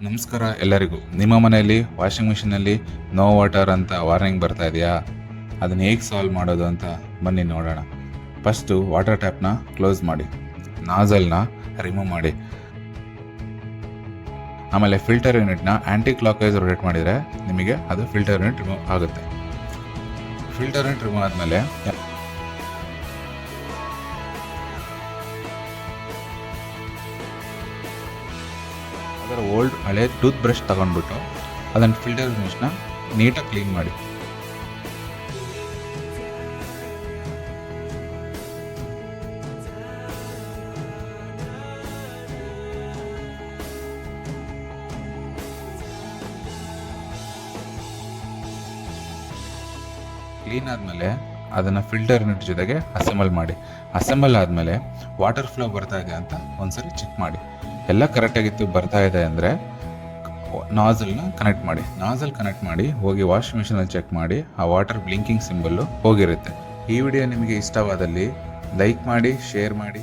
ನಮಸ್ಕಾರ ಎಲ್ಲರಿಗೂ. ನಿಮ್ಮ ಮನೆಯಲ್ಲಿ ವಾಷಿಂಗ್ ಮಿಷಿನಲ್ಲಿ ನೋ ವಾಟರ್ ಅಂತ ವಾರ್ನಿಂಗ್ ಬರ್ತಾ ಇದೆಯಾ? ಅದನ್ನು ಹೇಗೆ ಸಾಲ್ವ್ ಮಾಡೋದು ಅಂತ ಬನ್ನಿ ನೋಡೋಣ. ಫಸ್ಟು ವಾಟರ್ ಟ್ಯಾಪ್ನ ಕ್ಲೋಸ್ ಮಾಡಿ, ನಾಜಲ್ನ ರಿಮೂವ್ ಮಾಡಿ, ಆಮೇಲೆ ಫಿಲ್ಟರ್ ಯೂನಿಟ್ನ ಆ್ಯಂಟಿ ಕ್ಲಾಕ್ ವೈಸ್ ರೊಟೇಟ್ ಮಾಡಿದರೆ ನಿಮಗೆ ಅದು ಫಿಲ್ಟರ್ ಯೂನಿಟ್ ರಿಮೂವ್ ಆಗುತ್ತೆ. ಫಿಲ್ಟರ್ ಯೂನಿಟ್ ರಿಮೂವ್ ಆದಮೇಲೆ ಅದರ ಓಲ್ಡ್ ಹಳೆ ಟೂತ್ ಬ್ರಷ್ ತಗೊಂಡ್ಬಿಟ್ಟು ಅದನ್ನು ಫಿಲ್ಟರ್ ಯೂನಿಟ್ನ ನೀಟಾಗಿ ಕ್ಲೀನ್ ಮಾಡಿ. ಕ್ಲೀನ್ ಆದಮೇಲೆ ಅದನ್ನು ಫಿಲ್ಟರ್ ಯೂನಿಟ್ ಜೊತೆಗೆ ಅಸೆಂಬಲ್ ಮಾಡಿ. ಅಸೆಂಬಲ್ ಆದಮೇಲೆ ವಾಟರ್ ಫ್ಲೋ ಬರ್ತಾ ಇದೆ ಅಂತ ಒಂದ್ಸರಿ ಚೆಕ್ ಮಾಡಿ. ಎಲ್ಲ ಕರೆಕ್ಟಾಗಿತ್ತು ಬರ್ತಾ ಇದೆ ಅಂದರೆ ನಾಜಲ್ನ ಕನೆಕ್ಟ್ ಮಾಡಿ. ನಾಜಲ್ ಕನೆಕ್ಟ್ ಮಾಡಿ ಹೋಗಿ ವಾಷಿಂಗ್ ಮಿಷಿನಲ್ಲಿ ಚೆಕ್ ಮಾಡಿ, ಆ ವಾಟರ್ ಬ್ಲಿಂಕಿಂಗ್ ಸಿಂಬಲ್ಲು ಹೋಗಿರುತ್ತೆ. ಈ ವಿಡಿಯೋ ನಿಮಗೆ ಇಷ್ಟವಾದಲ್ಲಿ ಲೈಕ್ ಮಾಡಿ, ಶೇರ್ ಮಾಡಿ.